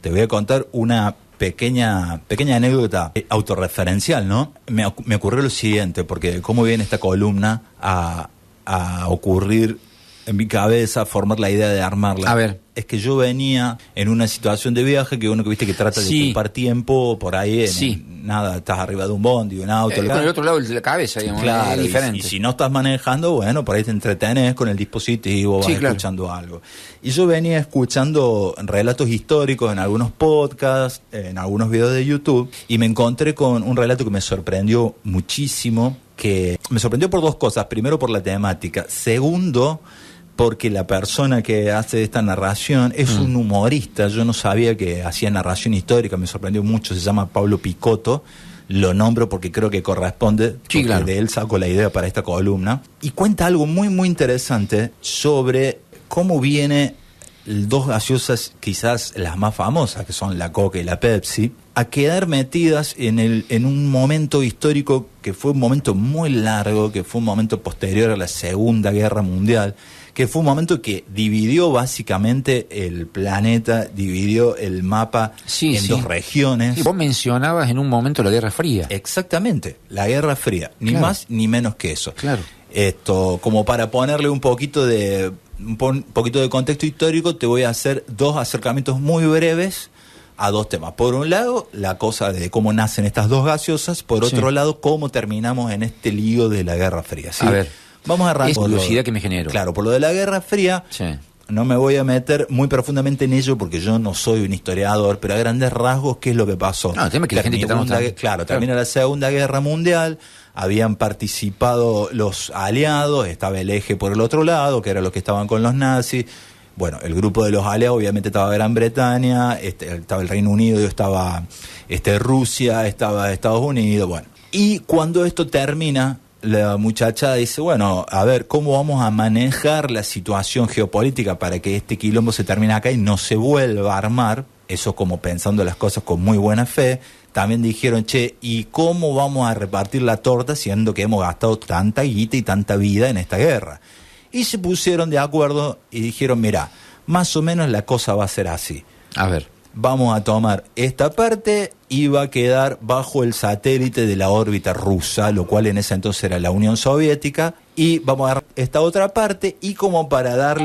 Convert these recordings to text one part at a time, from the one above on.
Te voy a contar una pequeña anécdota autorreferencial, ¿no? Me ocurrió lo siguiente, porque cómo viene esta columna a ocurrir en mi cabeza, a formar la idea de armarla. A ver. Es que yo venía en una situación de viaje que uno que viste que trata de ocupar tiempo por ahí, nada, estás arriba de un bondi, de un auto. Con el otro lado de la cabeza, digamos, claro, es diferente. Y si no estás manejando, bueno, por ahí te entretenés con el dispositivo, vas escuchando algo. Y yo venía escuchando relatos históricos en algunos podcasts, en algunos videos de YouTube, y me encontré con un relato que me sorprendió muchísimo, que me sorprendió por dos cosas. Primero, por la temática. Segundo, porque la persona que hace esta narración es un humorista. Yo no sabía que hacía narración histórica, me sorprendió mucho. Se llama Pablo Picotto. Lo nombro porque creo que corresponde, porque de él saco la idea para esta columna. Y cuenta algo muy, muy interesante sobre cómo viene dos gaseosas, quizás las más famosas, que son la Coca y la Pepsi, a quedar metidas en un momento histórico que fue un momento muy largo, que fue un momento posterior a la Segunda Guerra Mundial, que fue un momento que dividió básicamente el planeta, dividió el mapa en dos regiones. Y vos mencionabas en un momento la Guerra Fría. Exactamente, la Guerra Fría, ni más ni menos que eso. Claro. Esto, como para ponerle un poquito de contexto histórico, te voy a hacer dos acercamientos muy breves a dos temas. Por un lado, la cosa de cómo nacen estas dos gaseosas, por otro lado, cómo terminamos en este lío de la Guerra Fría. ¿Sí? A ver. Vamos a arrancar. Es curiosidad que me genero. Claro, por lo de la Guerra Fría, no me voy a meter muy profundamente en ello porque yo no soy un historiador, pero a grandes rasgos, ¿qué es lo que pasó? No, el tema es que la gente termina la Segunda Guerra Mundial, habían participado los aliados, estaba el eje por el otro lado, que eran los que estaban con los nazis. Bueno, el grupo de los aliados obviamente estaba Gran Bretaña, estaba el Reino Unido, estaba Rusia, estaba Estados Unidos, bueno. Y cuando esto termina, la muchacha dice, bueno, a ver, ¿cómo vamos a manejar la situación geopolítica para que este quilombo se termine acá y no se vuelva a armar? Eso como pensando las cosas con muy buena fe. También dijeron, ¿y cómo vamos a repartir la torta siendo que hemos gastado tanta guita y tanta vida en esta guerra? Y se pusieron de acuerdo y dijeron, mira, más o menos la cosa va a ser así. A ver. Vamos a tomar esta parte y va a quedar bajo el satélite de la órbita rusa, lo cual en ese entonces era la Unión Soviética, y vamos a dar esta otra parte y como para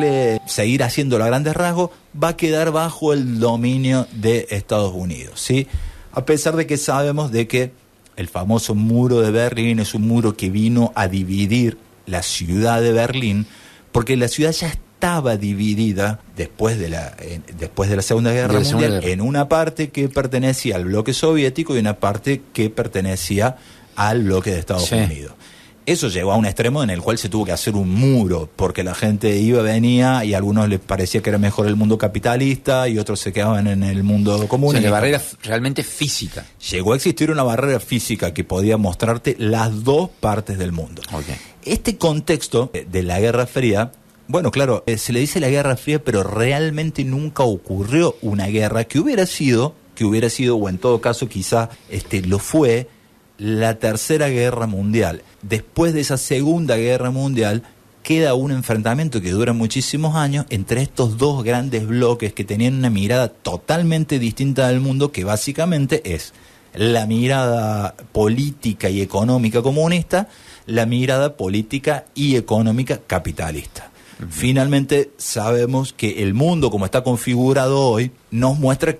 seguir haciéndolo a grandes rasgos, va a quedar bajo el dominio de Estados Unidos, ¿sí? A pesar de que sabemos de que el famoso muro de Berlín es un muro que vino a dividir la ciudad de Berlín, porque la ciudad ya estaba dividida después de la Segunda Guerra Mundial en una parte que pertenecía al bloque soviético y una parte que pertenecía al bloque de Estados Unidos. Eso llegó a un extremo en el cual se tuvo que hacer un muro, porque la gente venía, y a algunos les parecía que era mejor el mundo capitalista y otros se quedaban en el mundo comunista. O sea, la barrera realmente física. Llegó a existir una barrera física que podía mostrarte las dos partes del mundo. Okay. Este contexto de la Guerra Fría, bueno, claro, se le dice la Guerra Fría, pero realmente nunca ocurrió una guerra que hubiera sido, o en todo caso quizá lo fue, la Tercera Guerra Mundial. Después de esa Segunda Guerra Mundial queda un enfrentamiento que dura muchísimos años entre estos dos grandes bloques que tenían una mirada totalmente distinta del mundo, que básicamente es la mirada política y económica comunista, la mirada política y económica capitalista. Uh-huh. Finalmente sabemos que el mundo como está configurado hoy nos muestra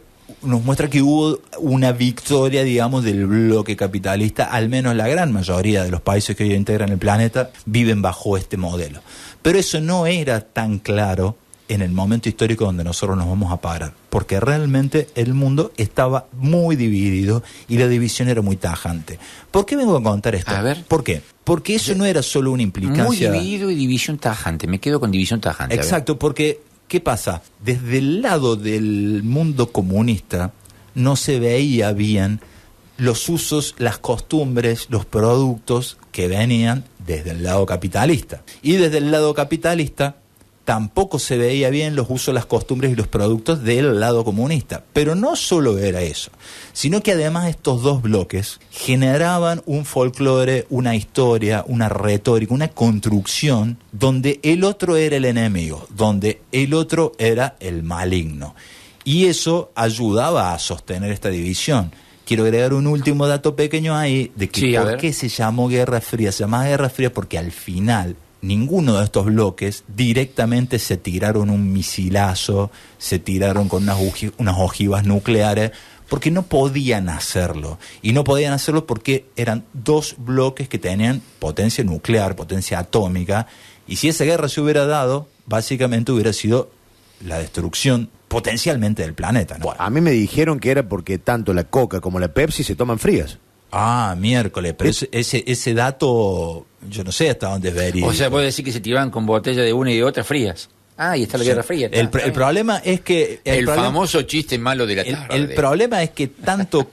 que hubo una victoria, digamos, del bloque capitalista. Al menos la gran mayoría de los países que hoy integran el planeta viven bajo este modelo. Pero eso no era tan claro en el momento histórico donde nosotros nos vamos a parar, porque realmente el mundo estaba muy dividido y la división era muy tajante. ¿Por qué vengo a contar esto? A ver. ¿Por qué? Porque eso no era solo una implicancia... Muy dividido y división tajante. Me quedo con división tajante. Exacto, porque... ¿qué pasa? Desde el lado del mundo comunista no se veía bien los usos, las costumbres, los productos que venían desde el lado capitalista. Y desde el lado capitalista tampoco se veía bien los usos, las costumbres y los productos del lado comunista. Pero no solo era eso, sino que además estos dos bloques generaban un folclore, una historia, una retórica, una construcción donde el otro era el enemigo, donde el otro era el maligno. Y eso ayudaba a sostener esta división. Quiero agregar un último dato pequeño ahí, de que Sí, ¿por qué se llamó Guerra Fría? Se llamaba Guerra Fría porque al final ninguno de estos bloques directamente se tiraron un misilazo, se tiraron con unas ojivas nucleares, porque no podían hacerlo. Y no podían hacerlo porque eran dos bloques que tenían potencia nuclear, potencia atómica, y si esa guerra se hubiera dado, básicamente hubiera sido la destrucción potencialmente del planeta, ¿no? A mí me dijeron que era porque tanto la Coca como la Pepsi se toman frías. Ah, miércoles, pero ese dato, yo no sé hasta dónde es verídico. O sea, puede decir que se tiraban con botellas de una y de otra frías. Ah, y está la Guerra Fría. El problema es que... El famoso chiste malo de la tarde. El problema es que tanto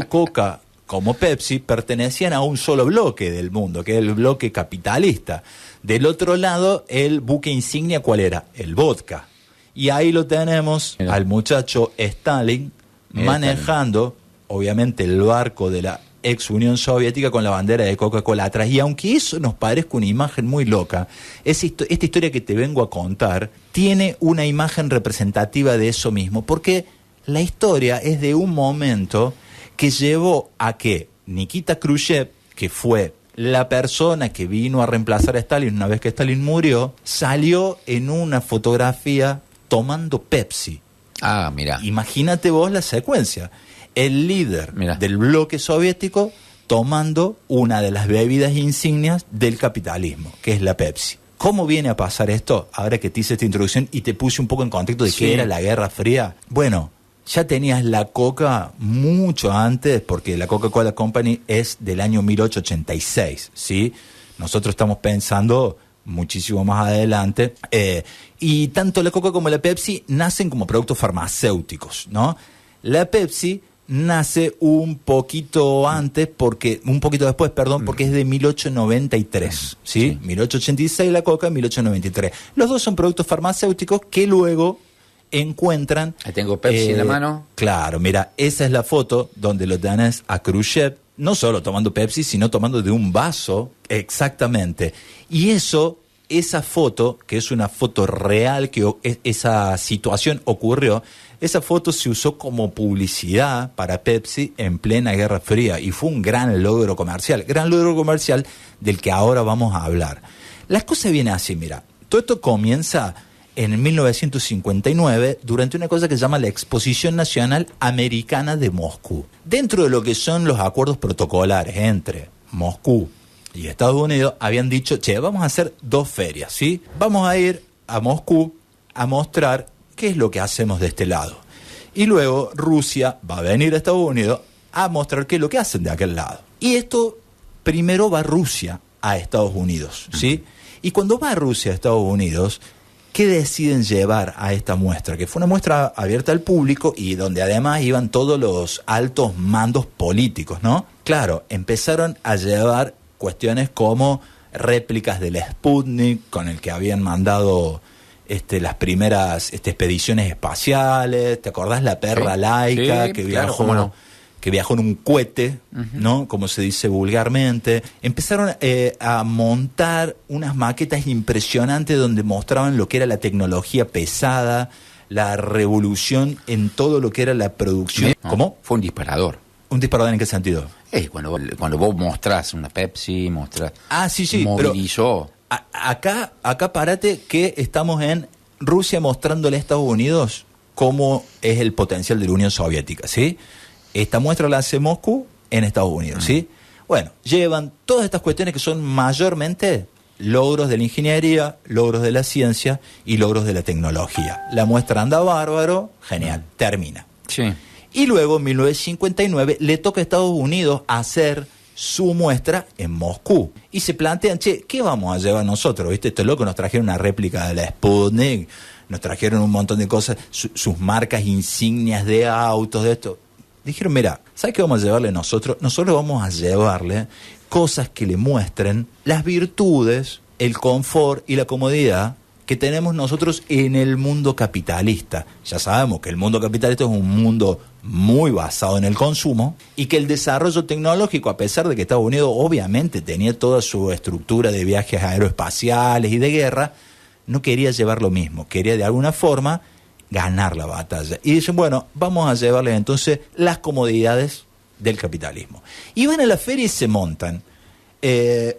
Coca como Pepsi pertenecían a un solo bloque del mundo, que es el bloque capitalista. Del otro lado, el buque insignia, ¿cuál era? El vodka. Y ahí lo tenemos al muchacho Stalin manejando, obviamente, el barco de la ex Unión Soviética con la bandera de Coca-Cola atrás. Y aunque eso nos parezca una imagen muy loca, esta historia que te vengo a contar tiene una imagen representativa de eso mismo, porque la historia es de un momento que llevó a que Nikita Khrushchev, que fue la persona que vino a reemplazar a Stalin una vez que Stalin murió, salió en una fotografía tomando Pepsi. Ah, mira. Imagínate vos la secuencia. El líder del bloque soviético tomando una de las bebidas insignias del capitalismo, que es la Pepsi. ¿Cómo viene a pasar esto? Ahora que te hice esta introducción y te puse un poco en contexto de qué era la Guerra Fría. Bueno, ya tenías la Coca mucho antes, porque la Coca-Cola Company es del año 1886, ¿sí? Nosotros estamos pensando muchísimo más adelante. Y tanto la Coca como la Pepsi nacen como productos farmacéuticos, ¿no? La Pepsi nace un poquito después, porque es de 1893, ¿sí? 1886 la Coca, 1893. Los dos son productos farmacéuticos que luego encuentran... Ahí tengo Pepsi en la mano. Claro, mira, esa es la foto donde lo tenés a Khrushchev, no solo tomando Pepsi, sino tomando de un vaso, exactamente. Y esa foto, que es una foto real, que esa situación ocurrió, esa foto se usó como publicidad para Pepsi en plena Guerra Fría y fue un gran logro comercial del que ahora vamos a hablar. Las cosas vienen así, mira, todo esto comienza en 1959 durante una cosa que se llama la Exposición Nacional Americana de Moscú. Dentro de lo que son los acuerdos protocolares entre Moscú y Estados Unidos, habían dicho, vamos a hacer dos ferias, ¿sí? Vamos a ir a Moscú a mostrar qué es lo que hacemos de este lado. Y luego Rusia va a venir a Estados Unidos a mostrar qué es lo que hacen de aquel lado. Y esto, primero va Rusia a Estados Unidos, ¿sí? Y cuando va Rusia a Estados Unidos, ¿qué deciden llevar a esta muestra? Que fue una muestra abierta al público y donde además iban todos los altos mandos políticos, ¿no? Claro, empezaron a llevar cuestiones como réplicas del Sputnik, con el que habían mandado las primeras expediciones espaciales. ¿Te acordás la perra laica que viajó en un cohete, ¿no? Como se dice vulgarmente? Empezaron a montar unas maquetas impresionantes donde mostraban lo que era la tecnología pesada, la revolución en todo lo que era la producción. ¿Cómo? Fue un disparador. ¿Un disparador en qué sentido? Cuando vos mostrás una Pepsi, Pero movilizó. acá parate que estamos en Rusia mostrándole a Estados Unidos cómo es el potencial de la Unión Soviética, ¿sí? Esta muestra la hace Moscú en Estados Unidos, ¿sí? Bueno, llevan todas estas cuestiones que son mayormente logros de la ingeniería, logros de la ciencia y logros de la tecnología. La muestra anda bárbaro, genial, termina. Sí. Y luego, en 1959, le toca a Estados Unidos hacer su muestra en Moscú. Y se plantean, ¿qué vamos a llevar nosotros? ¿Viste? Estos locos nos trajeron una réplica de la Sputnik, nos trajeron un montón de cosas, sus marcas insignias de autos, de esto. Dijeron, mira, ¿sabes qué vamos a llevarle nosotros? Nosotros vamos a llevarle cosas que le muestren las virtudes, el confort y la comodidad que tenemos nosotros en el mundo capitalista. Ya sabemos que el mundo capitalista es un mundo muy basado en el consumo y que el desarrollo tecnológico, a pesar de que Estados Unidos obviamente tenía toda su estructura de viajes aeroespaciales y de guerra, no quería llevar lo mismo. Quería de alguna forma ganar la batalla. Y dicen, bueno, vamos a llevarles entonces las comodidades del capitalismo. Y van a la feria y se montan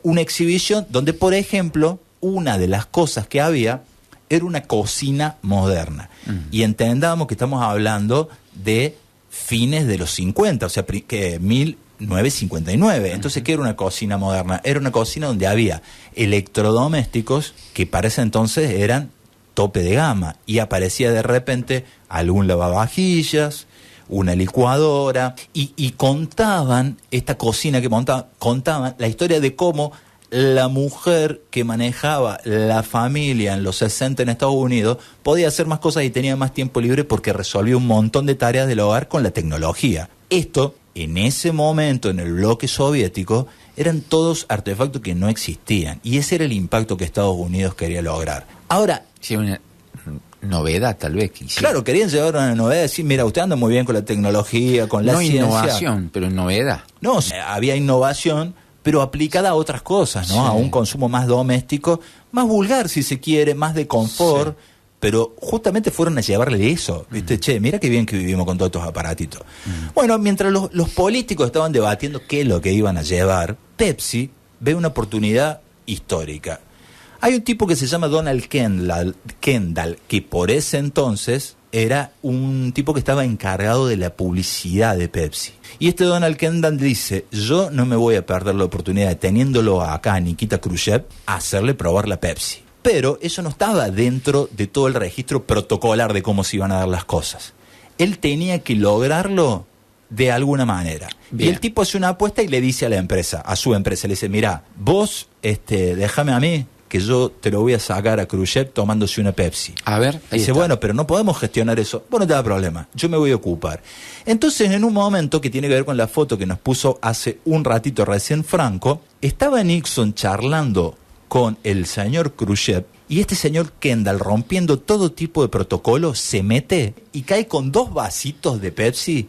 una exhibición donde, por ejemplo, una de las cosas que había era una cocina moderna. Y entendamos que estamos hablando de fines de los 50, o sea, que 1959. Entonces, ¿qué era una cocina moderna? Era una cocina donde había electrodomésticos que para ese entonces eran tope de gama, y aparecía de repente algún lavavajillas, una licuadora, y contaban, esta cocina que contaban la historia de cómo la mujer que manejaba la familia en los 60 en Estados Unidos podía hacer más cosas y tenía más tiempo libre porque resolvía un montón de tareas del hogar con la tecnología. Esto, en ese momento, en el bloque soviético, eran todos artefactos que no existían, y ese era el impacto que Estados Unidos quería lograr. Ahora, Sí, una novedad tal vez. claro, querían llevar una novedad, decir, mira, usted anda muy bien con la tecnología, con la no ciencia. innovación, pero novedad. No, había innovación, pero aplicada a otras cosas, ¿no? Sí. A un consumo más doméstico, más vulgar si se quiere, más de confort, pero justamente fueron a llevarle eso, ¿viste? Che, mira qué bien que vivimos con todos estos aparatitos. Bueno, mientras los políticos estaban debatiendo qué es lo que iban a llevar, Pepsi ve una oportunidad histórica. Hay un tipo que se llama Donald Kendall, que por ese entonces era un tipo que estaba encargado de la publicidad de Pepsi. Y este Donald Kendall dice, yo no me voy a perder la oportunidad de, teniéndolo acá a Nikita Khrushchev, hacerle probar la Pepsi. Pero eso no estaba dentro de todo el registro protocolar de cómo se iban a dar las cosas. Él tenía que lograrlo de alguna manera. Bien. Y el tipo hace una apuesta y le dice a la empresa, a su empresa, le dice, mirá, vos déjame a mí, que yo te lo voy a sacar a Khrushchev tomándose una Pepsi. A ver, ahí Dice, está. bueno, pero no podemos gestionar eso. Bueno, no te da problema, yo me voy a ocupar. Entonces, en un momento que tiene que ver con la foto que nos puso hace un ratito recién Franco, estaba Nixon charlando con el señor Khrushchev, y este señor Kendall, rompiendo todo tipo de protocolo, se mete y cae con 2 vasitos de Pepsi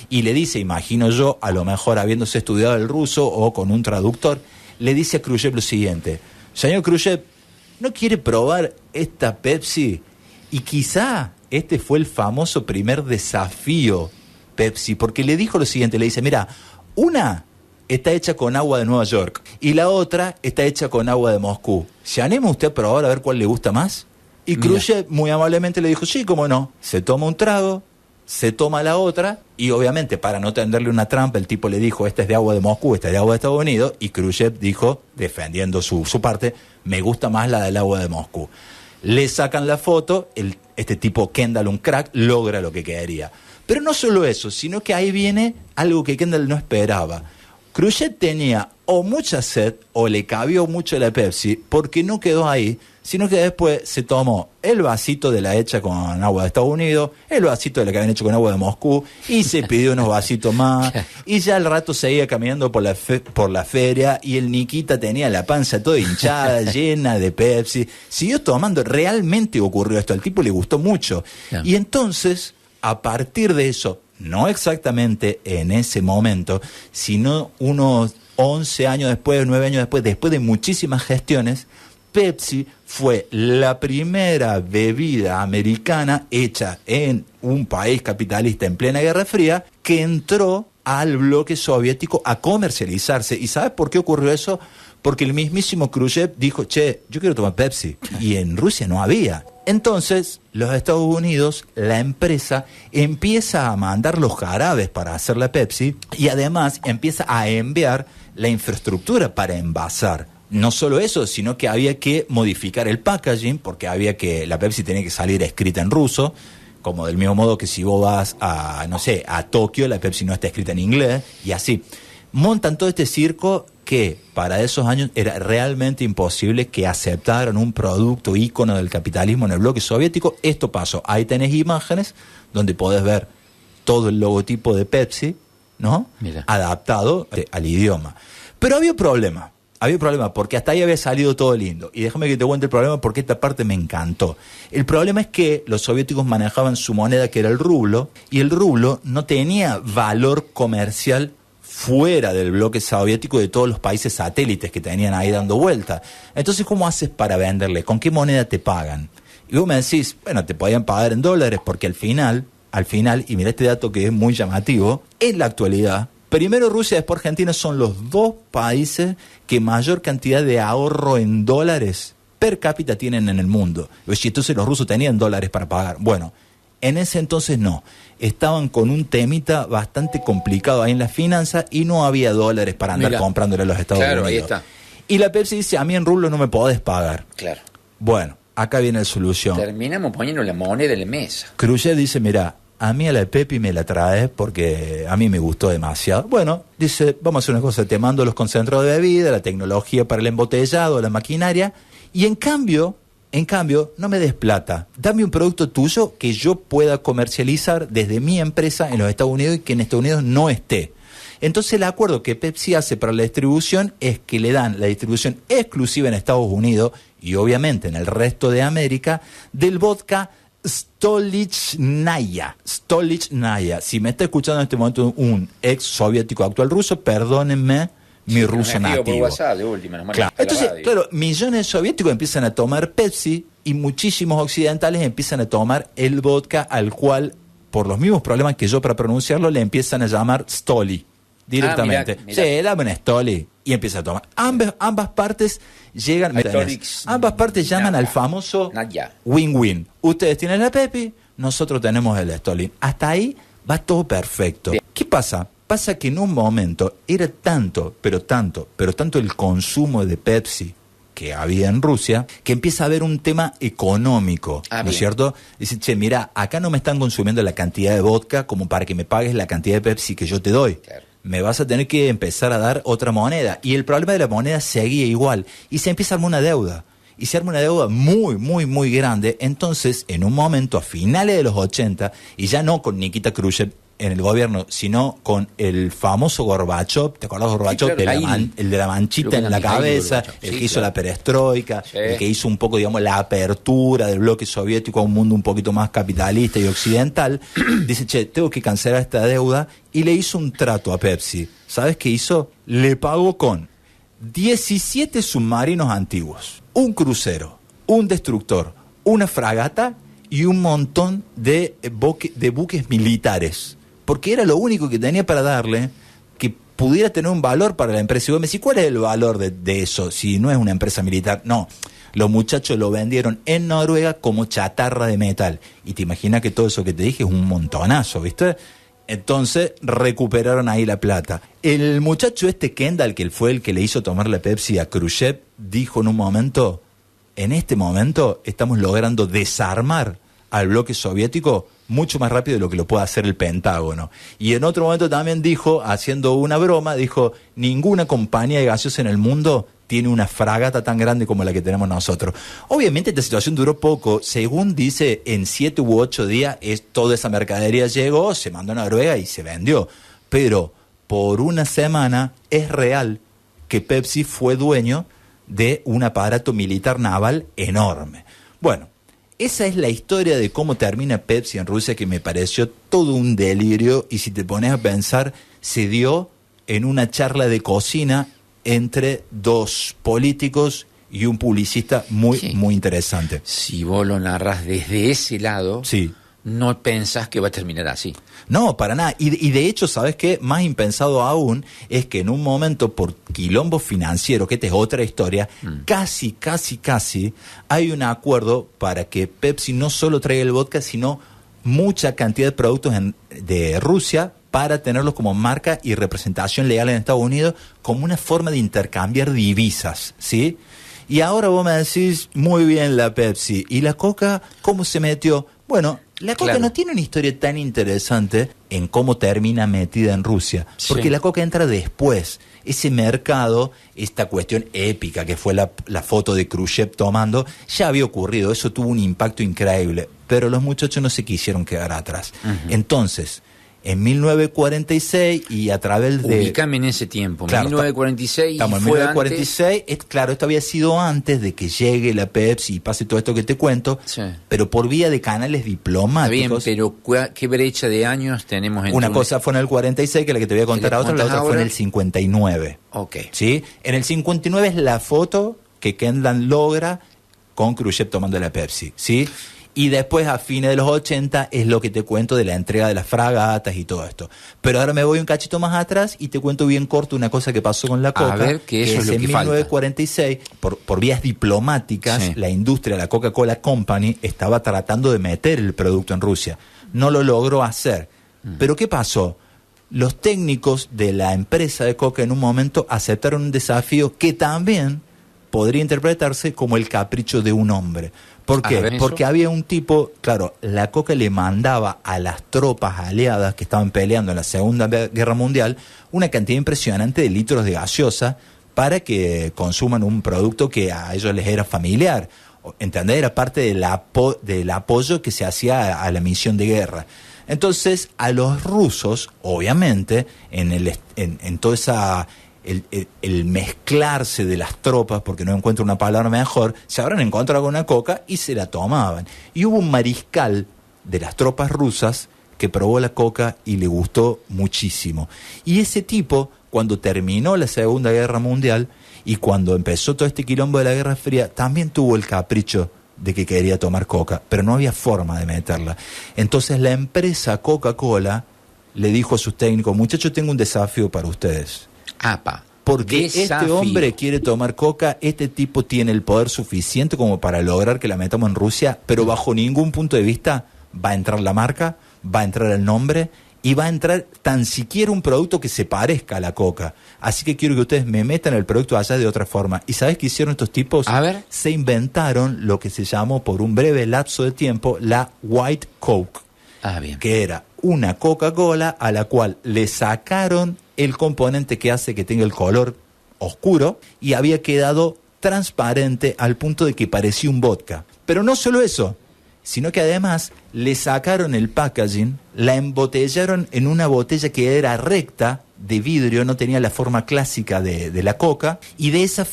y le dice, imagino yo, a lo mejor habiéndose estudiado el ruso o con un traductor, le dice a Khrushchev lo siguiente: señor Khrushchev, ¿no quiere probar esta Pepsi? Y quizá este fue el famoso primer desafío Pepsi, porque le dijo lo siguiente, le dice, mira, una está hecha con agua de Nueva York y la otra está hecha con agua de Moscú. ¿Se anima usted a probar a ver cuál le gusta más? Y Khrushchev muy amablemente le dijo, sí, cómo no. Se toma un trago, se toma la otra, y obviamente para no tenderle una trampa, el tipo le dijo, esta es de agua de Moscú, esta es de agua de Estados Unidos, y Khrushchev dijo, defendiendo su parte, me gusta más la del agua de Moscú. Le sacan la foto, este tipo Kendall, un crack, logra lo que quería. Pero no solo eso, sino que ahí viene algo que Kendall no esperaba. Khrushchev tenía o mucha sed o le cabió mucho la Pepsi, porque no quedó ahí, sino que después se tomó el vasito de la hecha con agua de Estados Unidos, el vasito de la que habían hecho con agua de Moscú, y se pidió unos vasitos más, y ya al rato seguía caminando por la feria, y el Nikita tenía la panza toda hinchada, llena de Pepsi, siguió tomando, realmente ocurrió esto, al tipo le gustó mucho, Bien. y entonces, a partir de eso, no exactamente en ese momento, sino unos 11 años después, 9 años después de muchísimas gestiones, Pepsi fue la primera bebida americana hecha en un país capitalista en plena Guerra Fría que entró al bloque soviético a comercializarse. ¿Y sabes por qué ocurrió eso? Porque el mismísimo Khrushchev dijo, che, yo quiero tomar Pepsi. Y en Rusia no había. Entonces, los Estados Unidos, la empresa, empieza a mandar los jarabes para hacer la Pepsi y además empieza a enviar la infraestructura para envasar. No solo eso, sino que había que modificar el packaging, porque la Pepsi tenía que salir escrita en ruso, como del mismo modo que si vos vas a Tokio, la Pepsi no está escrita en inglés, y así. Montan todo este circo que para esos años era realmente imposible que aceptaran un producto ícono del capitalismo en el bloque soviético. Esto pasó. Ahí tenés imágenes donde podés ver todo el logotipo de Pepsi, ¿no? Mira. Adaptado al idioma. Pero había problema porque hasta ahí había salido todo lindo. Y déjame que te cuente el problema porque esta parte me encantó. El problema es que los soviéticos manejaban su moneda, que era el rublo, y el rublo no tenía valor comercial fuera del bloque soviético de todos los países satélites que tenían ahí dando vuelta. Entonces, ¿cómo haces para venderle? ¿Con qué moneda te pagan? Y vos me decís, bueno, te podían pagar en dólares porque al final, y mira este dato que es muy llamativo, en la actualidad, primero Rusia y después Argentina son los dos países que mayor cantidad de ahorro en dólares per cápita tienen en el mundo. Y entonces los rusos tenían dólares para pagar. Bueno, en ese entonces no. Estaban con un temita bastante complicado ahí en las finanzas y no había dólares para andar comprándole a los Estados Unidos. Ahí está. Y la Pepsi dice, a mí en rublos no me podés pagar. Claro. Bueno, acá viene la solución. Terminamos poniendo la moneda en la mesa. Khrushchev dice, mira, a mí a la Pepi me la traes porque a mí me gustó demasiado. Bueno, dice, vamos a hacer una cosa, te mando los concentrados de bebida, la tecnología para el embotellado, la maquinaria, y en cambio, no me des plata. Dame un producto tuyo que yo pueda comercializar desde mi empresa en los Estados Unidos y que en Estados Unidos no esté. Entonces el acuerdo que Pepsi hace para la distribución es que le dan la distribución exclusiva en Estados Unidos y obviamente en el resto de América del vodka Stolichnaya. Si me está escuchando en este momento un ex soviético actual ruso, perdónenme mi ruso nativo. Por WhatsApp, de última, claro. Entonces, claro, millones de soviéticos empiezan a tomar Pepsi y muchísimos occidentales empiezan a tomar el vodka al cual, por los mismos problemas que yo para pronunciarlo, le empiezan a llamar Stoli. Directamente. Mirá. Sí, dame una Stoli. Y empieza a tomar. Ambas partes llegan. Ambas partes llaman al famoso win-win. Ustedes tienen la Pepi, nosotros tenemos el Stoli. Hasta ahí va todo perfecto. Bien. ¿Qué pasa? Pasa que en un momento era tanto el consumo de Pepsi que había en Rusia, que empieza a haber un tema económico, ¿no es cierto? Dice, che, mira, acá no me están consumiendo la cantidad de vodka como para que me pagues la cantidad de Pepsi que yo te doy. Claro. Me vas a tener que empezar a dar otra moneda. Y el problema de la moneda seguía igual. Y se empieza a armar una deuda. Y se arma una deuda muy, muy, muy grande. Entonces, en un momento, a finales de los 80, y ya no con Nikita Khrushchev en el gobierno, sino con el famoso Gorbachev, ¿te acordás de Gorbachev? Sí, claro, el de la manchita en la cabeza, el que hizo la perestroika, el que hizo un poco, digamos, la apertura del bloque soviético a un mundo un poquito más capitalista y occidental. Dice, che, tengo que cancelar esta deuda, y le hizo un trato a Pepsi. ¿Sabes qué hizo? Le pagó con 17 submarinos antiguos, un crucero, un destructor, una fragata y un montón de buques militares. Porque era lo único que tenía para darle que pudiera tener un valor para la empresa. Y vos me decís, ¿cuál es el valor de eso si no es una empresa militar? No, los muchachos lo vendieron en Noruega como chatarra de metal. Y te imaginas que todo eso que te dije es un montonazo, ¿viste? Entonces recuperaron ahí la plata. El muchacho Kendall, que fue el que le hizo tomar la Pepsi a Khrushchev, dijo en un momento, en este momento estamos logrando desarmar al bloque soviético mucho más rápido de lo que lo puede hacer el Pentágono. Y en otro momento también dijo, haciendo una broma, dijo, ninguna compañía de gaseosa en el mundo tiene una fragata tan grande como la que tenemos nosotros. Obviamente esta situación duró poco. Según dice, en 7 u 8 días toda esa mercadería llegó, se mandó a Noruega y se vendió. Pero por una semana es real que Pepsi fue dueño de un aparato militar naval enorme. Bueno, esa es la historia de cómo termina Pepsi en Rusia, que me pareció todo un delirio, y si te pones a pensar, se dio en una charla de cocina entre dos políticos y un publicista muy interesante. Si vos lo narras desde ese lado, no pensás que va a terminar así. No, para nada. Y de hecho, ¿sabes qué? Más impensado aún es que en un momento, por quilombo financiero, que esta es otra historia, casi hay un acuerdo para que Pepsi no solo traiga el vodka, sino mucha cantidad de productos de Rusia para tenerlos como marca y representación legal en Estados Unidos como una forma de intercambiar divisas, ¿sí? Y ahora vos me decís, muy bien la Pepsi. ¿Y la Coca cómo se metió? Bueno, la Coca no tiene una historia tan interesante en cómo termina metida en Rusia, porque la Coca entra después. Ese mercado, esta cuestión épica que fue la foto de Khrushchev tomando, ya había ocurrido, eso tuvo un impacto increíble, pero los muchachos no se quisieron quedar atrás. Entonces, en 1946 y a través de... Ubícame en ese tiempo, claro, 1946 estamos en 1946, claro, esto había sido antes de que llegue la Pepsi y pase todo esto que te cuento, pero por vía de canales diplomáticos. Está bien, pero ¿qué brecha de años tenemos entre una cosa fue en el 46, que es la que te voy a contar ahora, la otra fue en el 59. Ok. ¿Sí? En el 59 es la foto que Kendall logra con Khrushchev tomando la Pepsi, ¿sí? Y después, a fines de los 80, es lo que te cuento de la entrega de las fragatas y todo esto. Pero ahora me voy un cachito más atrás y te cuento bien corto una cosa que pasó con la coca. A ver, que eso es lo en que 1946, por vías diplomáticas, sí, la industria, la Coca-Cola Company, estaba tratando de meter el producto en Rusia. No lo logró hacer. Pero ¿qué pasó? Los técnicos de la empresa de coca en un momento aceptaron un desafío que también podría interpretarse como el capricho de un hombre. ¿Por qué? Porque había un tipo, claro, la coca le mandaba a las tropas aliadas que estaban peleando en la Segunda Guerra Mundial una cantidad impresionante de litros de gaseosa para que consuman un producto que a ellos les era familiar. ¿Entendés? Era parte del apoyo que se hacía a la misión de guerra. Entonces, a los rusos, obviamente, en toda esa... El mezclarse de las tropas, porque no encuentro una palabra mejor, se habrán encontrado con una coca y se la tomaban. Y hubo un mariscal de las tropas rusas que probó la coca y le gustó muchísimo. Y ese tipo, cuando terminó la Segunda Guerra Mundial y cuando empezó todo este quilombo de la Guerra Fría, también tuvo el capricho de que quería tomar coca, pero no había forma de meterla. Entonces la empresa Coca-Cola le dijo a sus técnicos: muchachos, tengo un desafío para ustedes. Porque este hombre quiere tomar coca, este tipo tiene el poder suficiente como para lograr que la metamos en Rusia, pero bajo ningún punto de vista va a entrar la marca, va a entrar el nombre y va a entrar tan siquiera un producto que se parezca a la coca. Así que quiero que ustedes me metan el producto allá de otra forma. ¿Y sabes qué hicieron estos tipos? A ver. Se inventaron lo que se llamó por un breve lapso de tiempo la White Coke. Bien. Que era una Coca-Cola a la cual le sacaron el componente que hace que tenga el color oscuro y había quedado transparente al punto de que parecía un vodka. Pero no solo eso, sino que además le sacaron el packaging, la embotellaron en una botella que era recta, de vidrio, no tenía la forma clásica de la coca, y de esa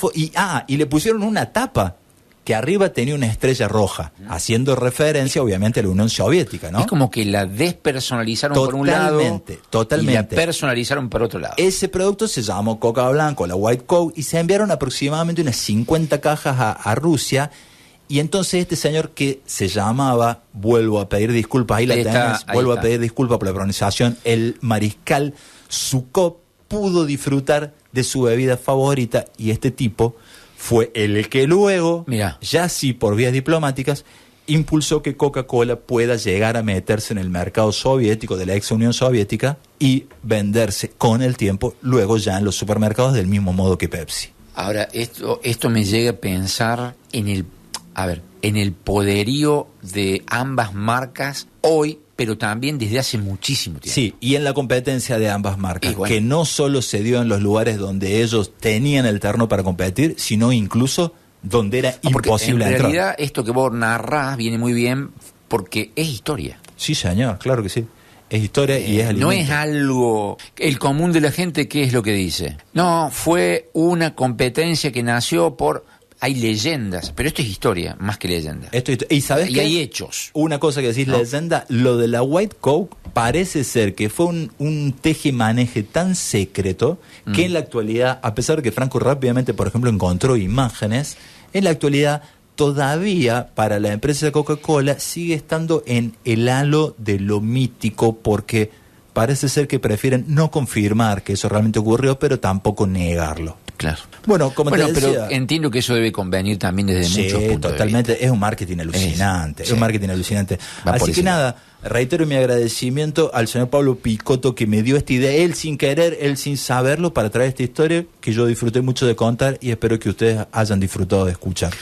y le pusieron una tapa que arriba tenía una estrella roja, haciendo referencia obviamente a la Unión Soviética, ¿no? Es como que la despersonalizaron por un lado y la personalizaron por otro lado. Ese producto se llamó Coca Blanco, la White Coke, y se enviaron aproximadamente unas 50 cajas a Rusia, y entonces este señor que se llamaba, vuelvo a pedir disculpas, ahí la tenés, vuelvo a pedir disculpas por la pronunciación, el mariscal Zhukov, pudo disfrutar de su bebida favorita, y este tipo fue el que luego, ya sí por vías diplomáticas, impulsó que Coca-Cola pueda llegar a meterse en el mercado soviético de la ex Unión Soviética y venderse con el tiempo, luego ya en los supermercados del mismo modo que Pepsi. Ahora, esto me llega a pensar en el poderío de ambas marcas hoy, pero también desde hace muchísimo tiempo. Sí, y en la competencia de ambas marcas, que no solo se dio en los lugares donde ellos tenían el terreno para competir, sino incluso donde era imposible entrar. En realidad, esto que vos narrás viene muy bien porque es historia. Sí, señor, claro que sí. Es historia y es alimento. No es algo... El común de la gente, ¿qué es lo que dice? No, fue una competencia que nació por... Hay leyendas, pero esto es historia, más que leyenda. ¿Y sabes qué? Hay hechos. Una cosa que decís, leyenda, lo de la White Coke parece ser que fue un teje-maneje tan secreto que en la actualidad, a pesar de que Franco rápidamente, por ejemplo, encontró imágenes, en la actualidad todavía para la empresa de Coca-Cola sigue estando en el halo de lo mítico, porque parece ser que prefieren no confirmar que eso realmente ocurrió, pero tampoco negarlo. Claro. Bueno, como te decía, pero entiendo que eso debe convenir también desde muchos puntos totalmente, de vista. Es un marketing alucinante, es un marketing alucinante. Así que nada, reitero mi agradecimiento al señor Pablo Picotto que me dio esta idea, él sin querer, él sin saberlo, para traer esta historia que yo disfruté mucho de contar y espero que ustedes hayan disfrutado de escuchar.